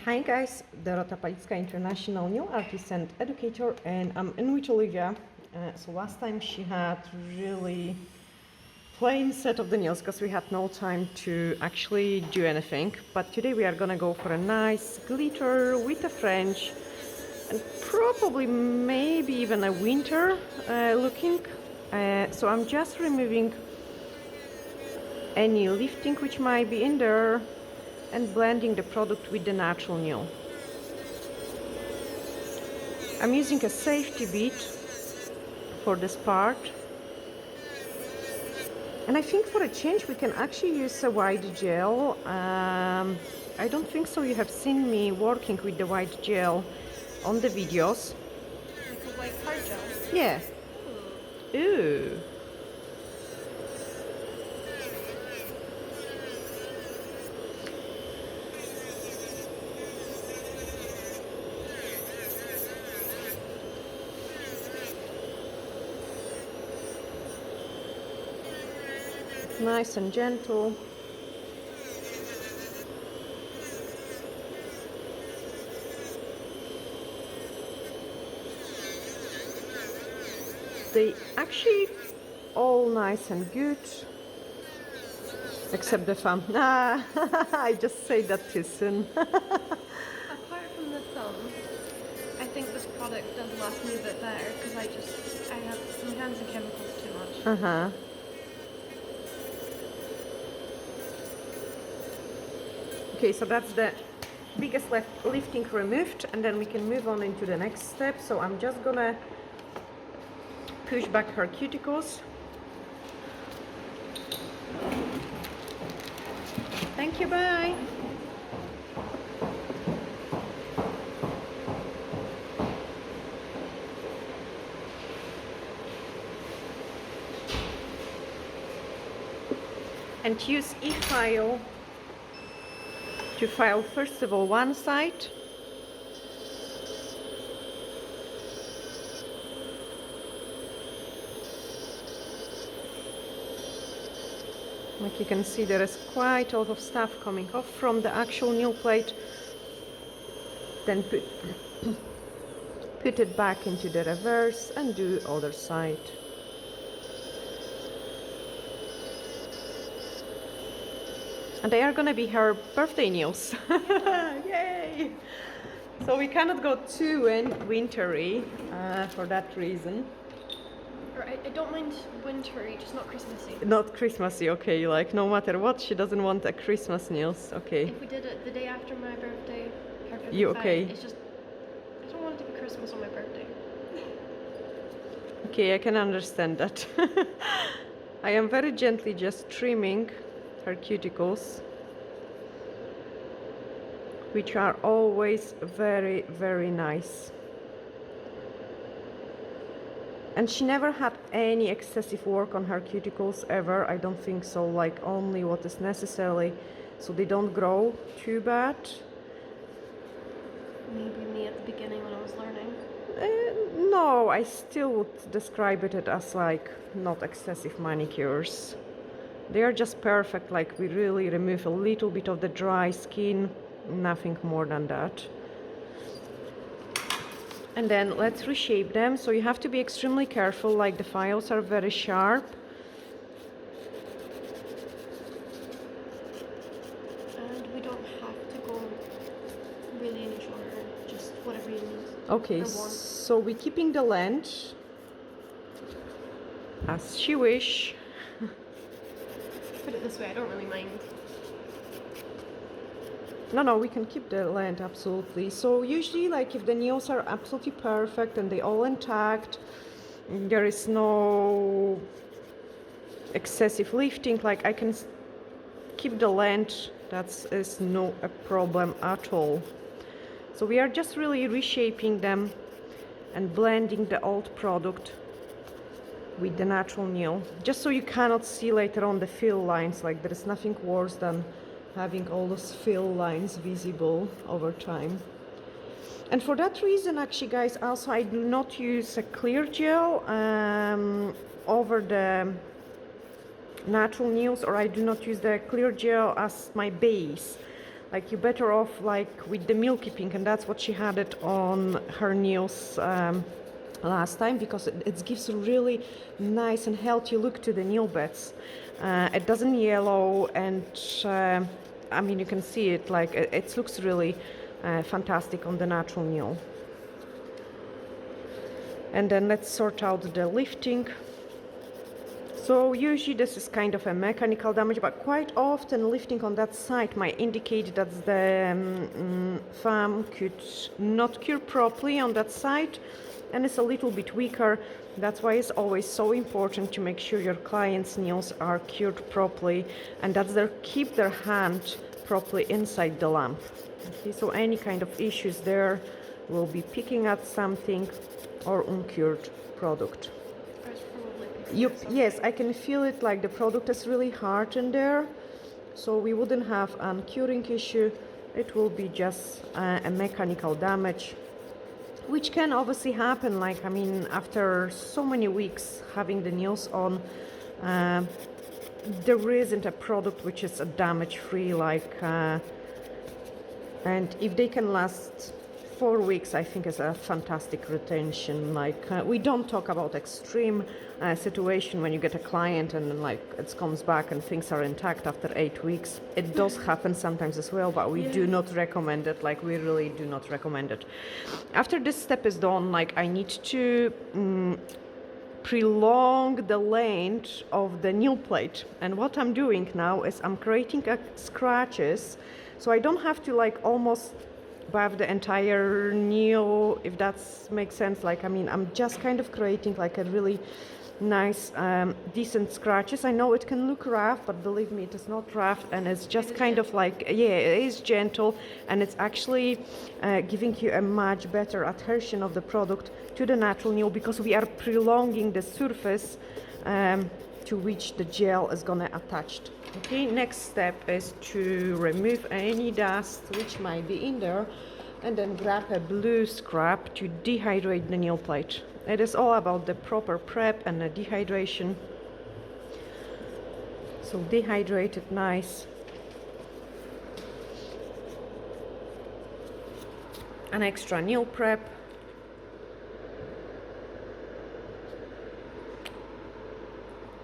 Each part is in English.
Hi guys, Dorota International Nail Artist and Educator, and I'm in with Olivia. So last time she had really plain set of the nails because we had no time to actually do anything. But today we are gonna go for a nice glitter with a French and probably maybe even a winter looking. So I'm just removing any lifting which might be in there and blending the product with the natural nail. I'm using a safety bead for this part, and I think for a change we can actually use a white gel. I don't think so you have seen me working with the white gel on the videos. Like a white card gel? Yeah. Ooh. Nice and gentle. They actually all nice and good, except the thumb. I just say that too soon. Apart from the thumb, I think this product does last me a bit better because I have sometimes the chemicals too much. Okay, so that's the biggest lifting removed, and then we can move on into the next step. So I'm just gonna push back her cuticles. Thank you, bye. And use e-file to file first of all one side, like you can see there is quite a lot of stuff coming off from the actual nail plate. Then put it back into the reverse and do other side. And they are gonna be her birthday nails. Yay! So we cannot go too wintry for that reason. I don't mind wintry, just not Christmassy. Not Christmassy, okay, like no matter what, she doesn't want a Christmas nails, okay. If we did it the day after my birthday, perfectly You fine. okay? It's just, I don't want it to be Christmas on my birthday. Okay, I can understand that. I am very gently just trimming her cuticles, which are always very, very nice. And she never had any excessive work on her cuticles ever, I don't think so, like only what is necessary so they don't grow too bad. Maybe me at the beginning when I was learning. No, I still would describe it as like not excessive manicures. They are just perfect, like we really remove a little bit of the dry skin, nothing more than that. And then let's reshape them. So you have to be extremely careful, like the files are very sharp. And we don't have to go really any shorter, just whatever you need. Okay, so we're keeping the length as she wish. Put it this way, I don't really mind. No, we can keep the length, absolutely. So usually, like if the nails are absolutely perfect and they all intact, there is no excessive lifting, like I can keep the length, that is no a problem at all. So we are just really reshaping them and blending the old product with the natural nail, just so you cannot see later on the fill lines. Like there is nothing worse than having all those fill lines visible over time. And for that reason, actually guys, also I do not use a clear gel over the natural nails, or I do not use the clear gel as my base. like you're better off like with the milky pink, and that's what she had it on her nails last time, because it gives a really nice and healthy look to the nail beds. It doesn't yellow, and I mean, you can see it, like it looks really fantastic on the natural nail. And then let's sort out the lifting. So usually this is kind of a mechanical damage, but quite often lifting on that side might indicate that the foam could not cure properly on that side, and it's a little bit weaker. That's why it's always so important to make sure your clients' nails are cured properly, and that's keep their hand properly inside the lamp. Okay, so any kind of issues there will be picking at something or uncured product. Yes, I can feel it, like the product is really hard in there, so we wouldn't have a curing issue. It will be just a mechanical damage, which can obviously happen, like, I mean, after so many weeks having the nails on, there isn't a product which is a damage free, like, and if they can last 4 weeks, I think is a fantastic retention. Like, we don't talk about extreme situation when you get a client and like it comes back and things are intact after 8 weeks. It does happen sometimes as well, but we do not recommend it. Like, we really do not recommend it. After this step is done, like, I need to prolong the length of the nail plate, and what I'm doing now is I'm creating scratches, so I don't have to like almost buff the entire nail, if that makes sense. Like, I mean, I'm just kind of creating like a really nice decent scratches. I know it can look rough, but believe me, it is not rough, and it's just kind of like, yeah, it is gentle, and it's actually giving you a much better adhesion of the product to the natural nail, because we are prolonging the surface to which the gel is gonna attach. Okay, next step is to remove any dust which might be in there, and then grab a blue scrub to dehydrate the nail plate. It is all about the proper prep and the dehydration. So dehydrate it nice. An extra nail prep.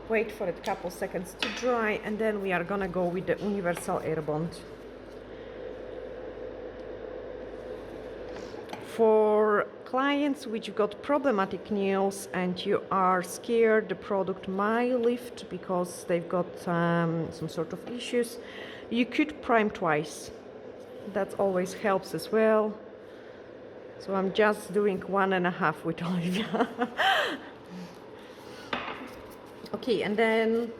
Wait for it a couple seconds to dry, and then we are gonna go with the universal air bond. For clients which got problematic nails and you are scared the product might lift because they've got some sort of issues, you could prime twice. That always helps as well. So I'm just doing 1.5 with Olivia. Okay, and then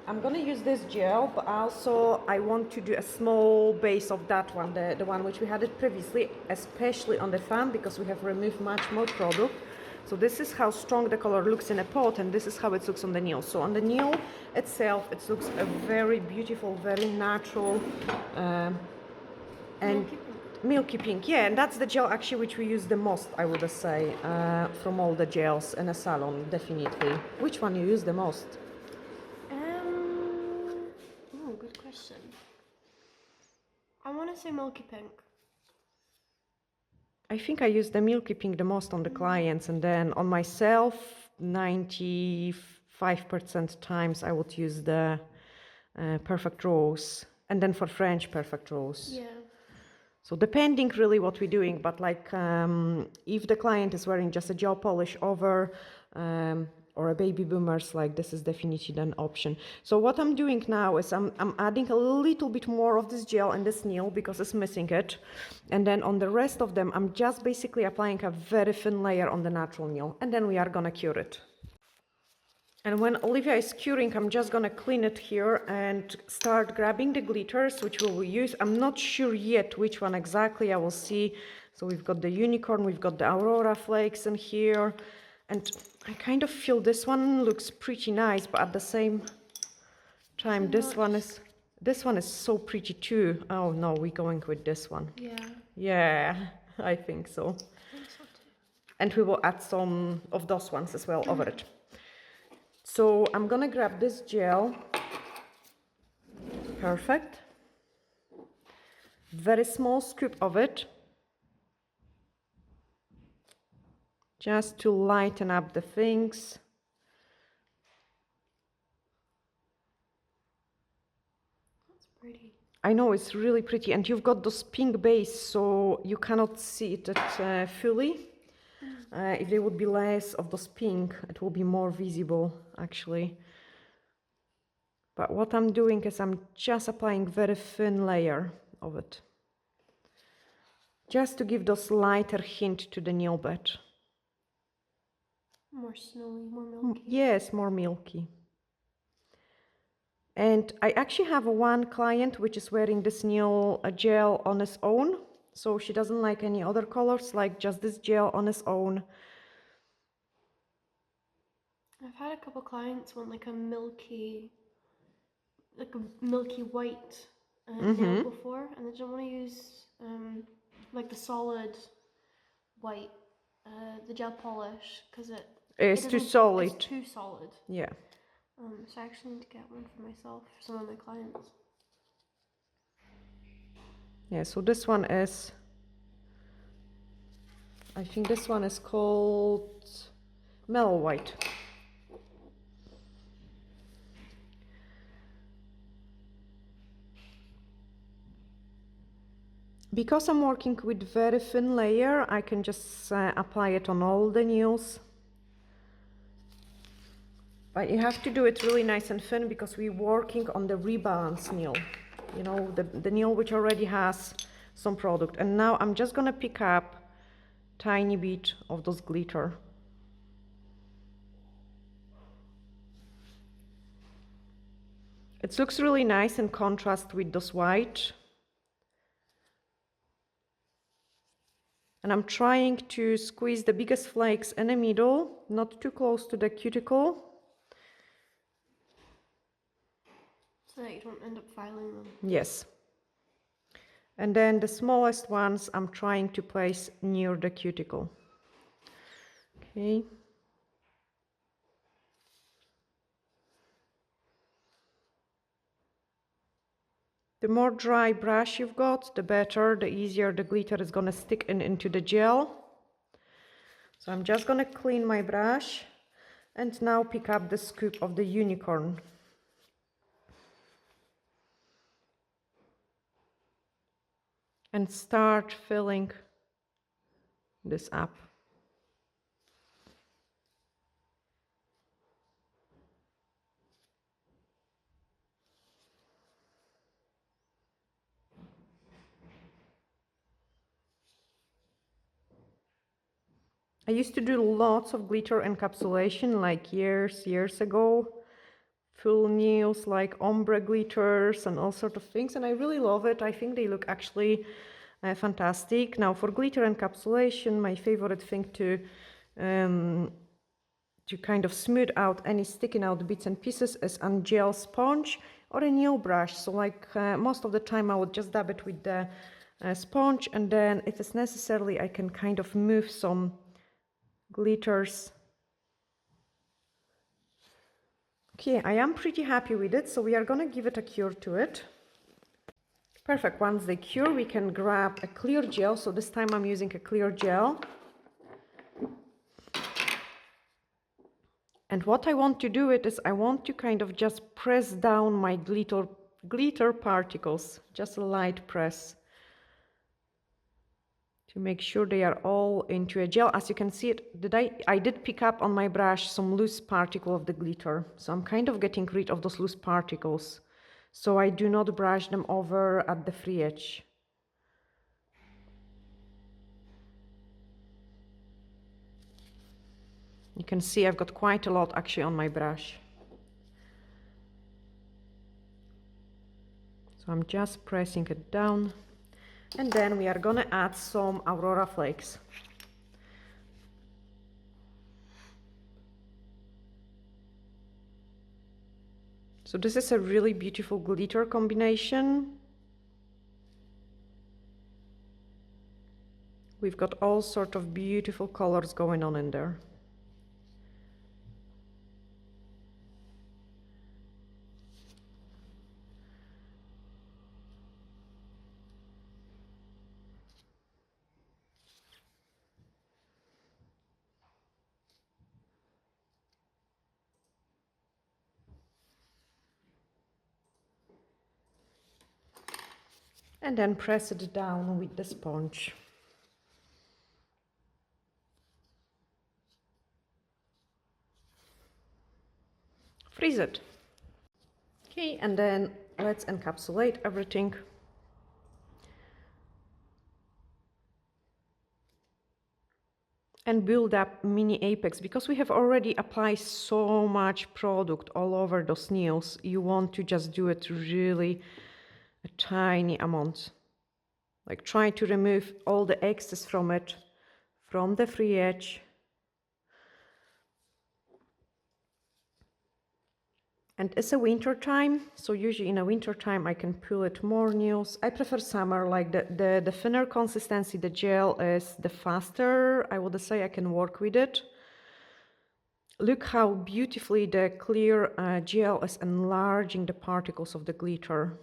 I'm gonna use this gel, but also I want to do a small base of that one, the one which we had it previously, especially on the fan, because we have removed much more product. So this is how strong the color looks in a pot, and this is how it looks on the nail. So on the nail itself, it looks a very beautiful, very natural, and milky pink. Yeah, and that's the gel actually which we use the most, I would say, from all the gels in a salon, definitely. Which one you use the most? Oh, good question. I want to say milky pink. I think I use the milky pink the most on the clients, and then on myself, 95% times I would use the perfect rose, and then for French, perfect rose. Yeah. So depending really what we're doing, but like if the client is wearing just a gel polish over or a baby boomers, like this is definitely an option. So what I'm doing now is I'm adding a little bit more of this gel and this nail because it's missing it. And then on the rest of them, I'm just basically applying a very thin layer on the natural nail, and then we are gonna cure it. And when Olivia is curing, I'm just gonna clean it here and start grabbing the glitters, which we will use. I'm not sure yet which one exactly, I will see. So we've got the unicorn, we've got the aurora flakes in here. And I kind of feel this one looks pretty nice, but at the same time, this one is so pretty too. Oh no, we're going with this one. Yeah. Yeah, I think so. I think so too. And we will add some of those ones as well over it. So I'm gonna grab this gel. Perfect. very small scoop of it, just to lighten up the things. That's pretty. I know, it's really pretty, and you've got this pink base, so you cannot see it fully. If there would be less of this pink, it will be more visible, actually. But what I'm doing is I'm just applying very thin layer of it, just to give this lighter hint to the nail bed. More snowy, more milky. Yes, more milky. And I actually have one client which is wearing this nail gel on its own. So she doesn't like any other colors, like just this gel on its own. I've had a couple clients want like a milky white nail before, and they don't want to use like the solid white, the gel polish, because It's too solid. It's too solid. Yeah. So I actually need to get one for myself, for some of my clients. Yeah, so this one is, I think this one is called Mellow White. Because I'm working with very thin layer, I can just apply it on all the nails. But you have to do it really nice and thin because we're working on the rebalance nail. You know, the nail which already has some product. And now I'm just gonna pick up tiny bit of those glitter. It looks really nice in contrast with this white. And I'm trying to squeeze the biggest flakes in the middle, not too close to the cuticle. So that you don't end up filing them. Yes. And then the smallest ones I'm trying to place near the cuticle. Okay. The more dry brush you've got, the better, the easier the glitter is gonna stick into the gel. So I'm just gonna clean my brush and now pick up the scoop of the unicorn. And start filling this up. I used to do lots of glitter encapsulation like years ago. Full nails like ombre glitters and all sorts of things, and I really love it. I think they look actually fantastic. Now for glitter encapsulation, my favorite thing to kind of smooth out any sticking out bits and pieces is a gel sponge or a nail brush. So like most of the time I would just dab it with the sponge, and then if it's necessary I can kind of move some glitters. Okay, I am pretty happy with it, so we are gonna give it a cure to it. Perfect, once they cure, we can grab a clear gel. So this time I'm using a clear gel. And what I want to do is I want to kind of just press down my glitter particles, just a light press, to make sure they are all into a gel. As you can see, I did pick up on my brush some loose particle of the glitter. So I'm kind of getting rid of those loose particles, so I do not brush them over at the free edge. You can see I've got quite a lot actually on my brush. So I'm just pressing it down. And then we are gonna add some Aurora flakes. So this is a really beautiful glitter combination. We've got all sorts of beautiful colors going on in there. and then press it down with the sponge. Freeze it. Okay, and then let's encapsulate everything. And build up mini apex, because we have already applied so much product all over those nails. You want to just do it really a tiny amount. Like try to remove all the excess from it, from the free edge. And it's a winter time, so usually in a winter time I can pull it more nails. I prefer summer, like the thinner consistency the gel is, the faster I would say I can work with it. Look how beautifully the clear gel is enlarging the particles of the glitter.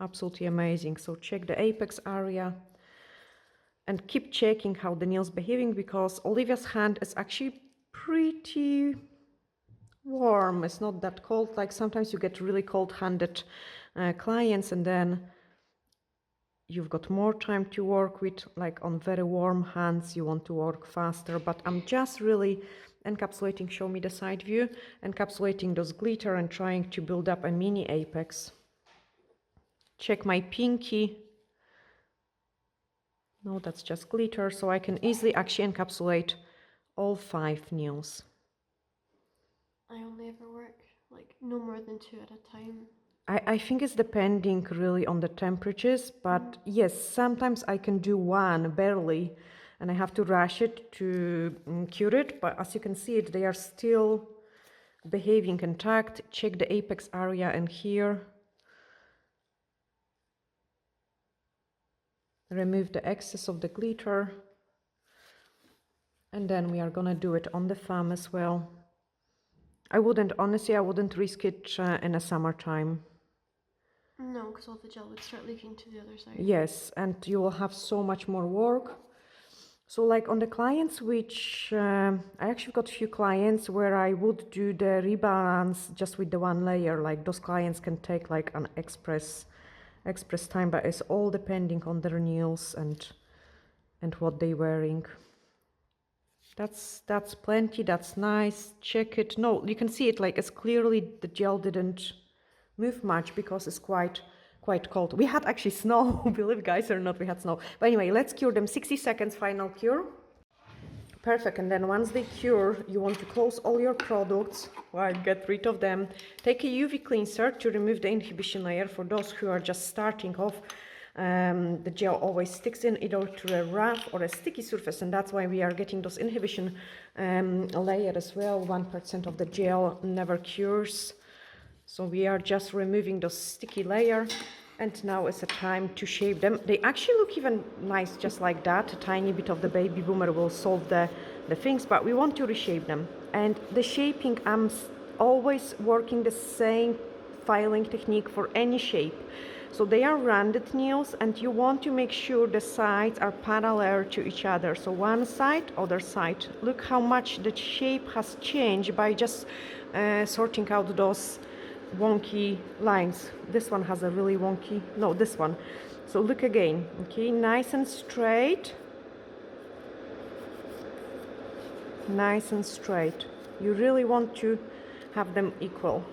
Absolutely amazing. So check the apex area and keep checking how the nail's behaving, because Olivia's hand is actually pretty warm. It's not that cold. Like sometimes you get really cold-handed clients, and then you've got more time to work with. Like on very warm hands you want to work faster, but I'm just really encapsulating, show me the side view, encapsulating those glitter and trying to build up a mini apex. Check my pinky. No, that's just glitter, so I can easily actually encapsulate all 5 nails. I only ever work like no more than 2 at a time. I think it's depending really on the temperatures, but yes, sometimes I can do 1 barely, and I have to rush it to cure it, but as you can see it, they are still behaving intact. Check the apex area, and here remove the excess of the glitter, and then we are gonna do it on the thumb as well. I wouldn't risk it in the summertime. No, because all the gel would start leaking to the other side. Yes, and you will have so much more work. So like on the clients which, I actually got a few clients where I would do the rebalance just with the 1 layer. Like those clients can take like an express time, but it's all depending on their nails and what they're wearing. That's plenty, that's nice. Check it. No, you can see it, like it's clearly the gel didn't move much because it's quite cold. We had actually snow, believe guys or not, we had snow. But anyway, let's cure them. 60 seconds final cure. Perfect. And then once they cure, you want to close all your products, well, get rid of them. Take a UV cleanser to remove the inhibition layer. For those who are just starting off, the gel always sticks in either to a rough or a sticky surface, and that's why we are getting those inhibition layer as well. 1% of the gel never cures, so we are just removing those sticky layer. And now is the time to shape them. They actually look even nice just like that. A tiny bit of the baby boomer will solve the things, but we want to reshape them. And the shaping, I'm always working the same filing technique for any shape. So they are rounded nails, and you want to make sure the sides are parallel to each other. So one side, other side. Look how much the shape has changed by just sorting out those wonky lines. This one has a really wonky, no, this one. So look again, okay, nice and straight. Nice and straight. You really want to have them equal.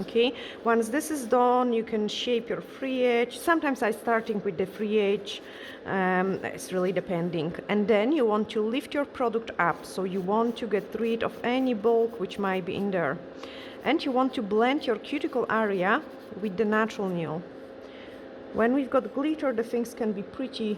Okay, once this is done, you can shape your free edge. Sometimes I'm starting with the free edge, it's really depending. And then you want to lift your product up, so you want to get rid of any bulk which might be in there. And you want to blend your cuticle area with the natural nail. When we've got glitter, the things can be pretty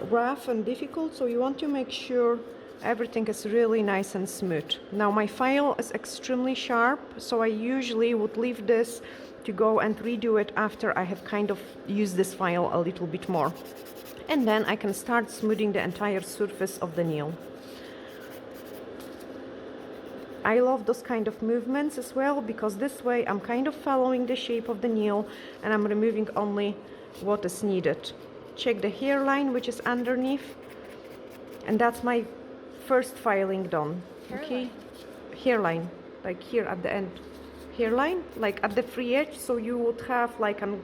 rough and difficult, so you want to make sure everything is really nice and smooth. Now my file is extremely sharp, so I usually would leave this to go and redo it after I have kind of used this file a little bit more. And then I can start smoothing the entire surface of the nail. I love those kind of movements as well, because this way I'm kind of following the shape of the nail and I'm removing only what is needed. Check the hairline which is underneath, and that's my first filing done. Okay, hairline, like here at the end, hairline, like at the free edge, so you would have like a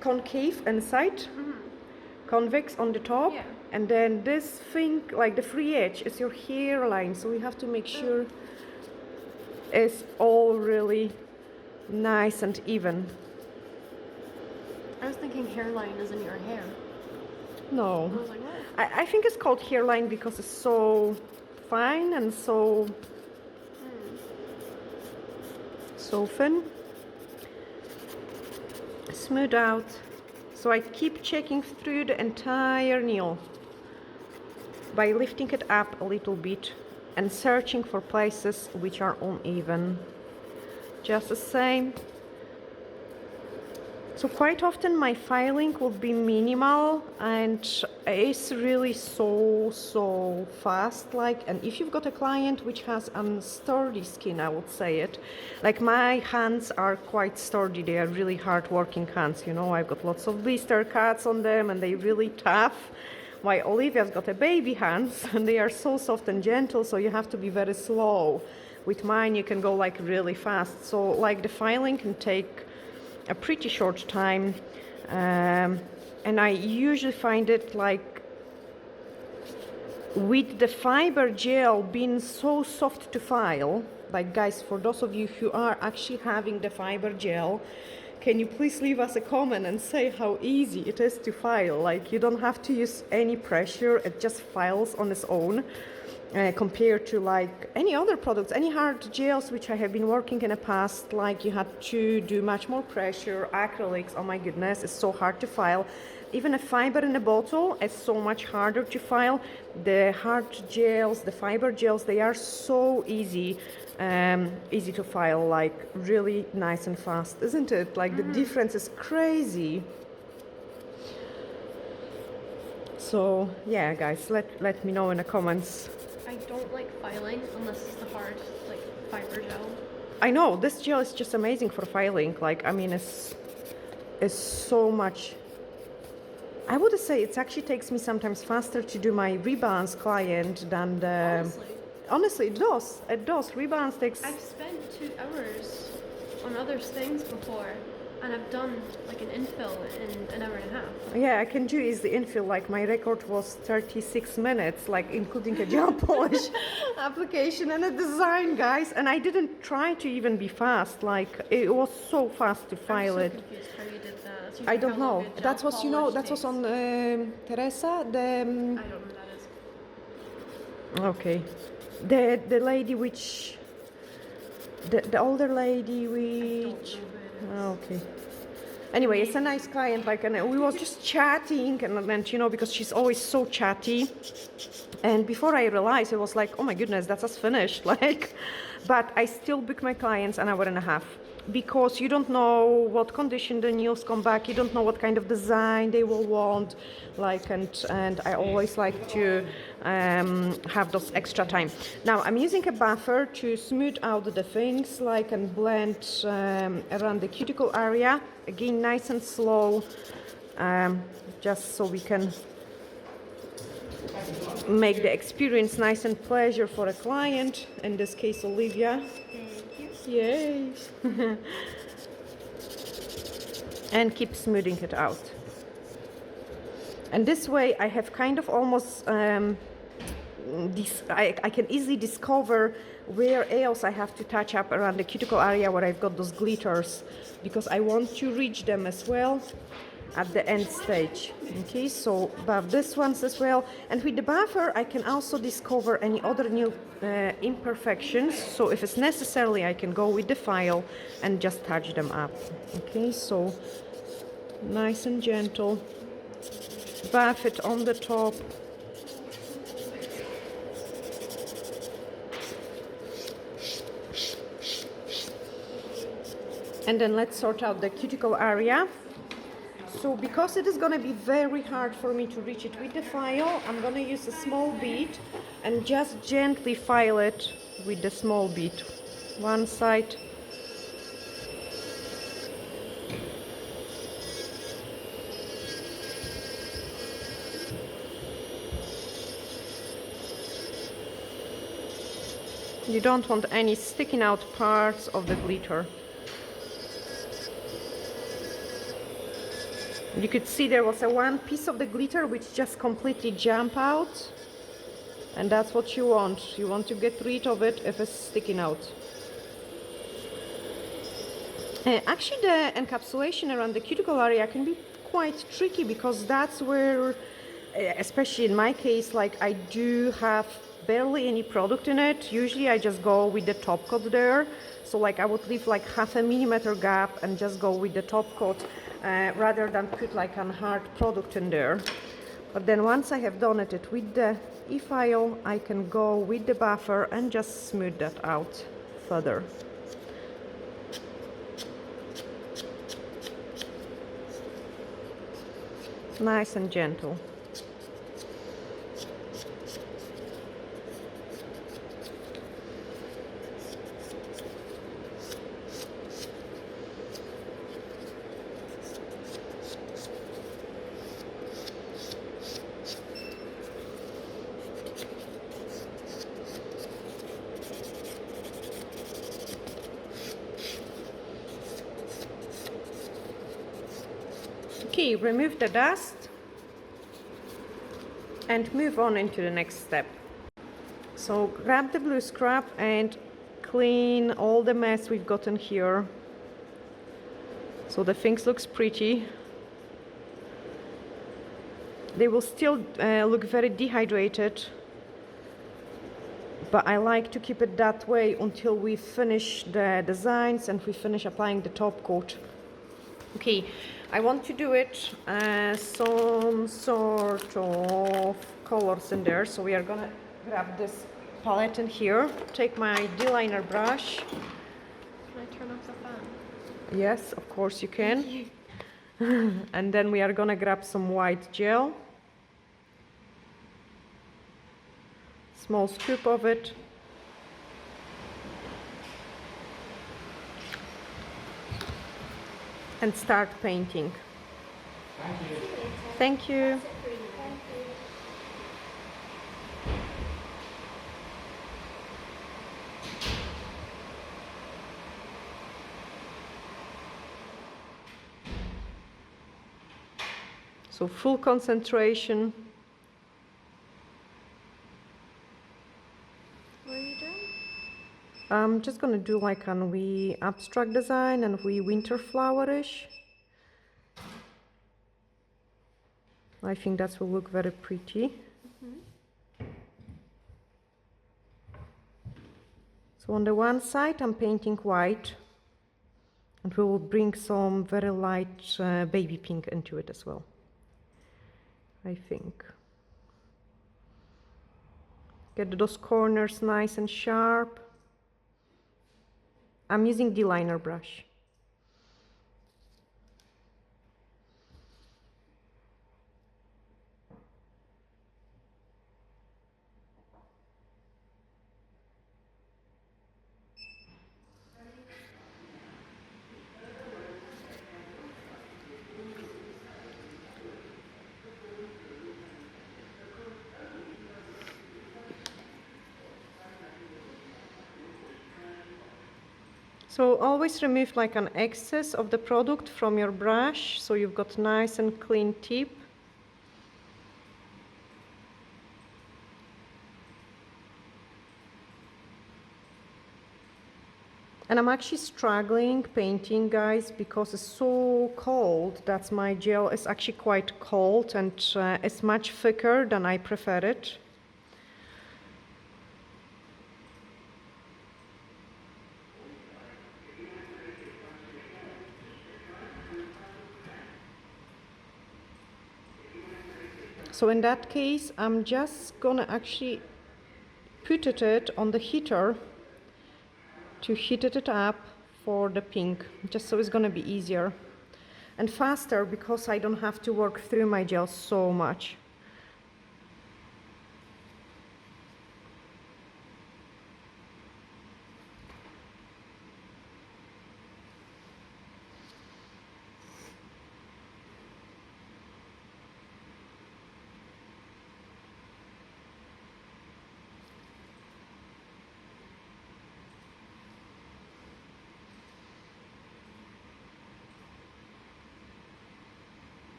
concave inside, convex on the top, Yeah. and then this thing, like the free edge, is your hairline. So we have to make sure it's all really nice and even. I was thinking hairline is in your hair. No, I was like, what? I think it's called hairline because it's so fine and so thin. Smooth out. So I keep checking through the entire nail by lifting it up a little bit and searching for places which are uneven. Just the same. So quite often my filing will be minimal and it's really so fast, like, and if you've got a client which has sturdy skin, I would say it, like my hands are quite sturdy, they are really hard working hands, you know, I've got lots of blister cuts on them and they're really tough. While Olivia's got a baby hands and they are so soft and gentle, so you have to be very slow. With mine you can go like really fast, so like the filing can take a pretty short time, and I usually find it like with the fiber gel being so soft to file, like guys, for those of you who are actually having the fiber gel, can you please leave us a comment and say how easy it is to file? Like you don't have to use any pressure, it just files on its own. Compared to like any other products, any hard gels which I have been working in the past, like you had to do much more pressure, acrylics, oh my goodness, it's so hard to file. Even a fiber in a bottle is so much harder to file. The hard gels, the fiber gels, they are so easy to file, like really nice and fast, isn't it? Like the difference is crazy. So yeah, guys, let me know in the comments. I don't like filing unless it's the hard, like, fiber gel. I know, this gel is just amazing for filing. Like, I mean, it's so much. I would say it actually takes me sometimes faster to do my rebalance client than the... Honestly, it does. It does. Rebalance takes... I've spent 2 hours on other things before, and I've done like an infill in an hour and a half. Yeah, I can do is the infill. Like my record was 36 minutes, like including a gel polish application and a design, guys. And I didn't try to even be fast. Like it was so fast to file I'm it. so confused how you did that. So I don't how long know. a gel That was, you know, polish that was takes. on Teresa. The I don't know who that is. okay, the lady which the older lady which. Okay. Anyway, it's a nice client, like, and we were just chatting, and you know, because she's always so chatty. And before I realized, it was like, oh my goodness, that's us finished. Like, but I still book my clients an hour and a half because you don't know what condition the nails come back. You don't know what kind of design they will want. Like, and I always like to have those extra time. Now I'm using a buffer to smooth out the things, like, and blend around the cuticle area. Again, nice and slow, just so we can make the experience nice and pleasure for a client, in this case Olivia. Thank you. Yay! And keep smoothing it out. And this way I have kind of almost I can easily discover where else I have to touch up around the cuticle area where I've got those glitters, because I want to reach them as well at the end stage. Okay, so buff this ones as well, and with the buffer I can also discover any other new imperfections, so if it's necessary I can go with the file and just touch them up. Okay, so nice and gentle, buff it on the top. And then let's sort out the cuticle area. So because it is going to be very hard for me to reach it with the file, I'm going to use a small bead and just gently file it with the small bead. One side. You don't want any sticking out parts of the glitter. You could see there was a one piece of the glitter which just completely jumped out, and that's what you want. You want to get rid of it if it's sticking out. Actually, the encapsulation around the cuticle area can be quite tricky because that's where, especially in my case, like I do have barely any product in it. Usually I just go with the top coat there. So like I would leave like 0.5 millimeter gap and just go with the top coat rather than put like a hard product in there. But then once I have done it with the e-file, I can go with the buffer and just smooth that out further. Nice and gentle. Okay, remove the dust and move on into the next step. So grab the blue scrub and clean all the mess we've gotten here. So the things looks pretty. They will still look very dehydrated, but I like to keep it that way until we finish the designs and we finish applying the top coat. Okay, I want to do it some sort of colors in there, so we are gonna grab this palette in here, take my D-liner brush. Can I turn off the fan? Yes, of course you can. And then we are gonna grab some white gel, small scoop of it. And start painting. Thank you. So full concentration. What are you doing? I'm just gonna do like a wee abstract design and wee winter flowerish. I think that will look very pretty. So on the one side I'm painting white, and we will bring some very light baby pink into it as well, I think. Get those corners nice and sharp. I'm using D-liner brush. So always remove like an excess of the product from your brush, so you've got nice and clean tip. And I'm actually struggling painting, guys, because it's so cold that my gel is actually quite cold, and it's much thicker than I prefer it. So in that case, I'm just gonna actually put it on the heater to heat it up for the pink, just so it's gonna be easier and faster because I don't have to work through my gel so much.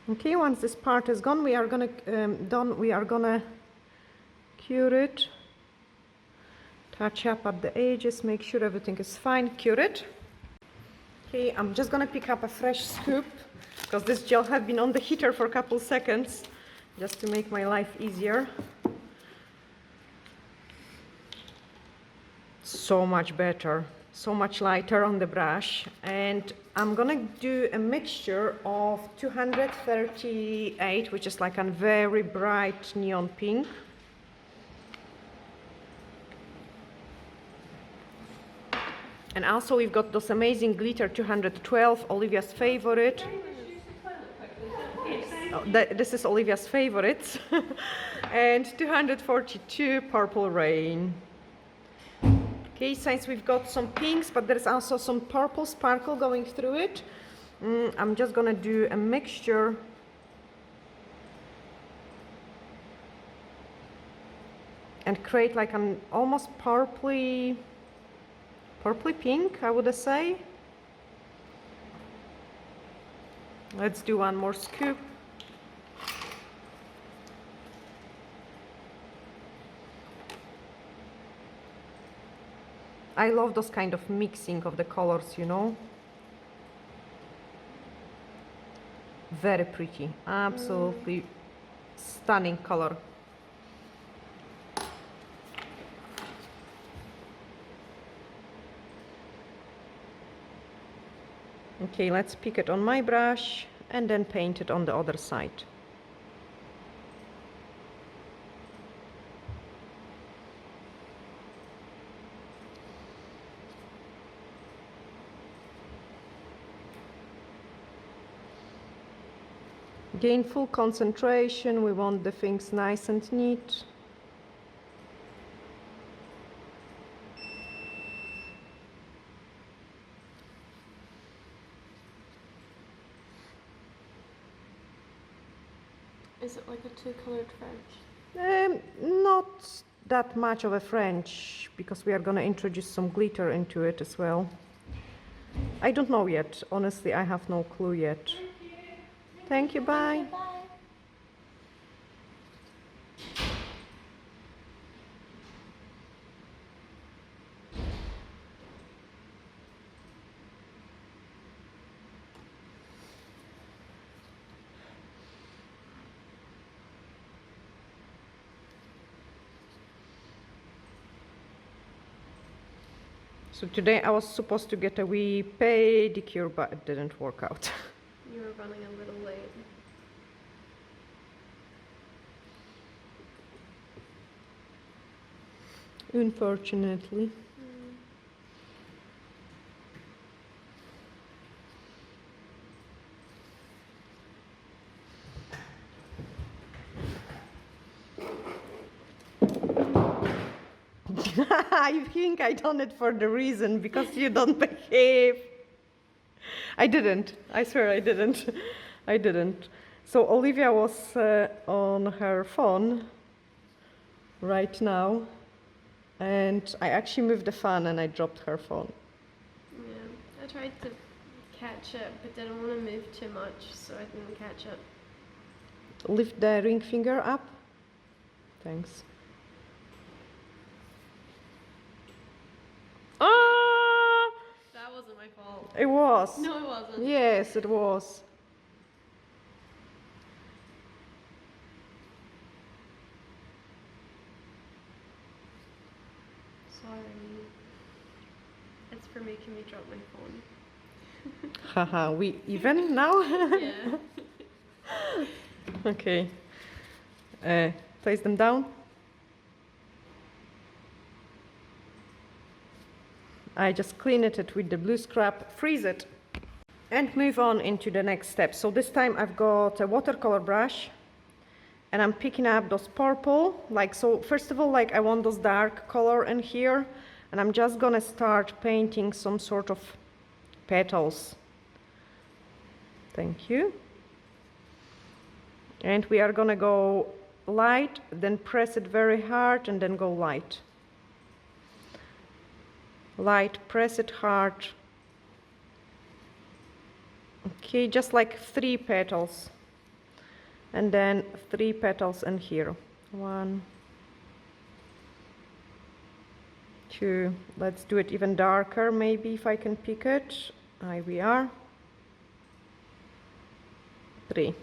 Okay, once this part is gone, we are gonna we are gonna cure it, touch up at the edges, make sure everything is fine, cure it. Okay, I'm just gonna pick up a fresh scoop because this gel had been on the heater for a couple seconds, just to make my life easier. So much better, so much lighter on the brush. And I'm gonna do a mixture of 238, which is like a very bright neon pink. And also we've got those amazing glitter 212, Olivia's favorite. Oh, this is Olivia's favorite. And 242 Purple Rain. Okay, since we've got some pinks, but there's also some purple sparkle going through it, I'm just gonna do a mixture and create like an almost purpley pink, I would say. Let's do one more scoop. I love those kind of mixing of the colors, you know. Very pretty, absolutely stunning color. Okay, let's pick it on my brush and then paint it on the other side. Gain full concentration, we want the things nice and neat. Is it like a two-colored French? Not that much of a French, because we are going to introduce some glitter into it as well. I don't know yet, honestly, I have no clue yet. Thank you, bye. Bye. So today I was supposed to get a wee pedicure, but it didn't work out. You were running a little late. Unfortunately. I think I done it for the reason because you don't behave. I didn't. I swear I didn't. I didn't. So Olivia was on her phone right now, and I actually moved the fan and I dropped her phone. Yeah, I tried to catch it, but didn't want to move too much, so I didn't catch it. Lift the ring finger up. Thanks. Ah! That wasn't my fault. It was. No, it wasn't. Yes, it was. Sorry. It's for making me drop my phone. Haha, we even now? Yeah. Okay. Place them down. I just clean it with the blue scrap, freeze it, and move on into the next step. So this time I've got a watercolor brush, and I'm picking up those purple, like so. First of all, like I want those dark color in here, and I'm just gonna start painting some sort of petals. Thank you. And we are gonna go light, then press it very hard, and then go light. Light, press it hard. Okay, just like 3 petals. and then 3 petals in here. 1, 2, let's do it even darker, maybe if I can pick it. Here we are. 3.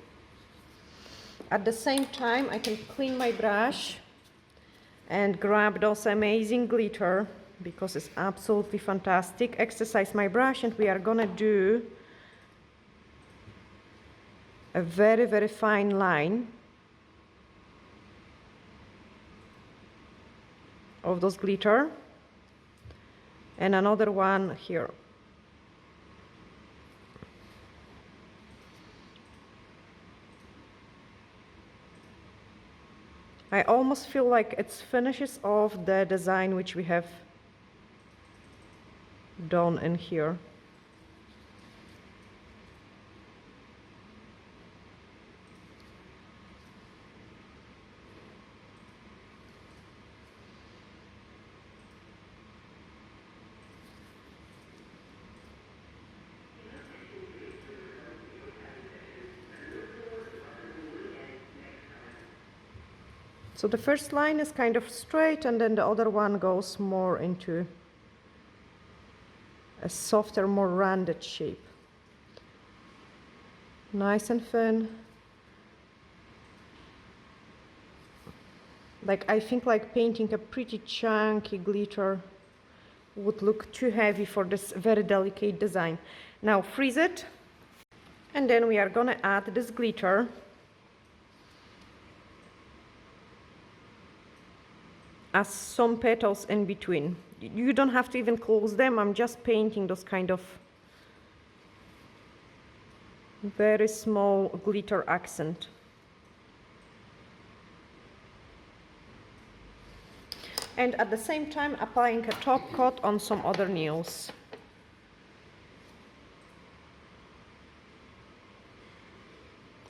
At the same time, I can clean my brush and grab those amazing glitter because it's absolutely fantastic. Exercise my brush, and we are gonna do a very, very fine line of those glitter, and another one here. I almost feel like it finishes off the design which we have done in here. So the first line is kind of straight, and then the other one goes more into a softer, more rounded shape. Nice and thin. Like, I think like painting a pretty chunky glitter would look too heavy for this very delicate design. Now freeze it, and then we are gonna add this glitter. As some petals in between. You don't have to even close them, I'm just painting those kind of very small glitter accent. And at the same time applying a top coat on some other nails.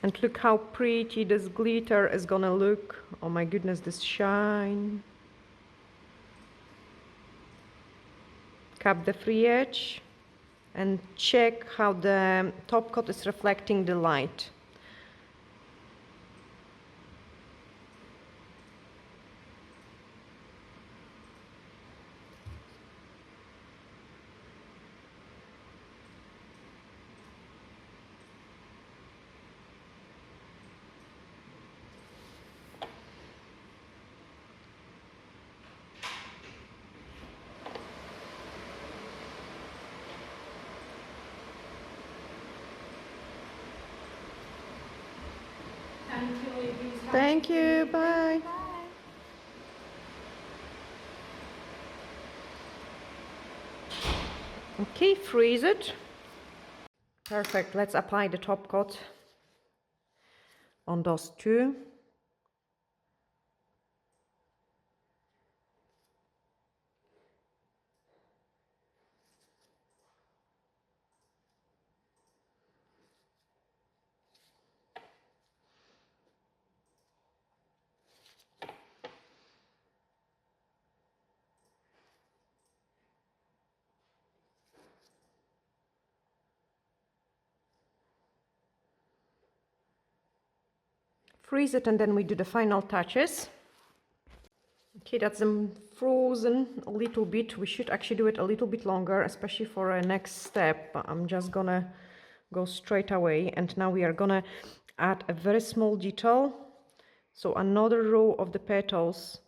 And look how pretty this glitter is gonna look. Oh my goodness, this shine. Cap the free edge and check how the top coat is reflecting the light. Thank you, bye. Bye. Okay, freeze it. Perfect, let's apply the top coat on those two. Freeze it, and then we do the final touches. Okay, that's frozen a little bit. We should actually do it a little bit longer, especially for a next step. But I'm just gonna go straight away. And now we are gonna add a very small detail. So another row of the petals.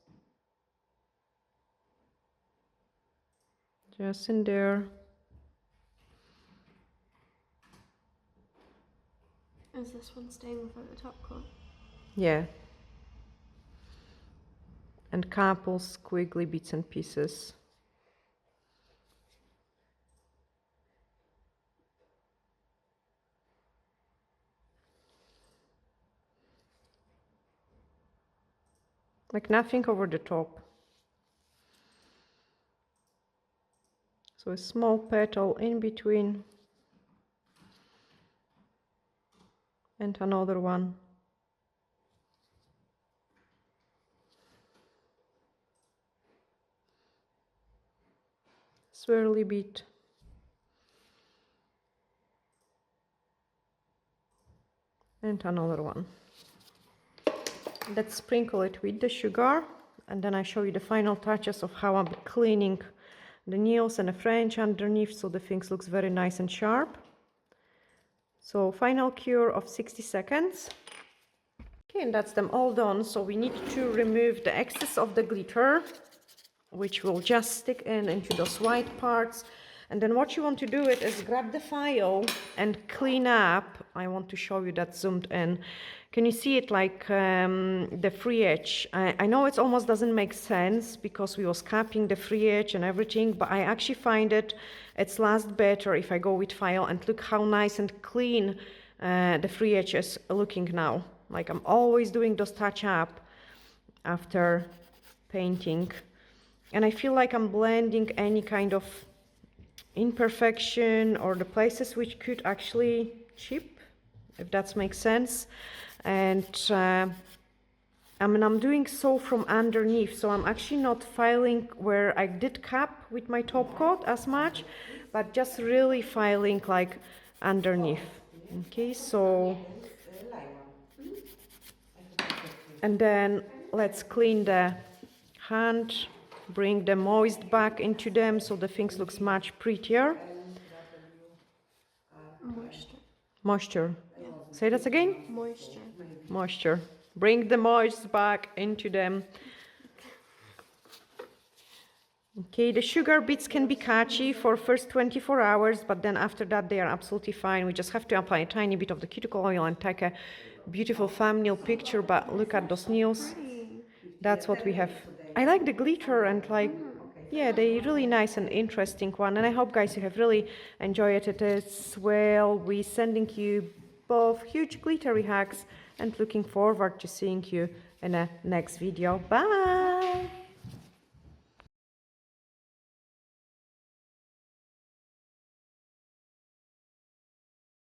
Just in there. Is this one staying without the top coat? Yeah. And couple squiggly bits and pieces. Like nothing over the top. So a small petal in between. And another one. Swirly bit. And another one. Let's sprinkle it with the sugar, and then I show you the final touches of how I'm cleaning the nails and the French underneath, so the things looks very nice and sharp. So final cure of 60 seconds. Okay, and that's them all done. So we need to remove the excess of the glitter, which will just stick into those white parts. And then what you want to do is grab the file and clean up. I want to show you that zoomed in. Can you see it, like the free edge? I know it almost doesn't make sense because we was capping the free edge and everything, but I actually find it's last better if I go with file, and look how nice and clean the free edge is looking now. Like I'm always doing those touch up after painting. And I feel like I'm blending any kind of imperfection or the places which could actually chip, if that makes sense. And I'm doing so from underneath, so I'm actually not filing where I did cap with my top coat as much, but just really filing like underneath. Okay, so and then let's clean the hand, bring the moist back into them so the things looks much prettier. Moisture. Moisture. Say that again? Moisture. Moisture. Bring the moist back into them. Okay, the sugar bits can be catchy for first 24 hours, but then after that they are absolutely fine. We just have to apply a tiny bit of the cuticle oil and take a beautiful thumbnail picture, but look at those nails. That's what we have. I like the glitter and like, yeah, they really nice and interesting one. And I hope guys you have really enjoyed it as well. We sending you both huge glittery hacks and looking forward to seeing you in a next video. Bye!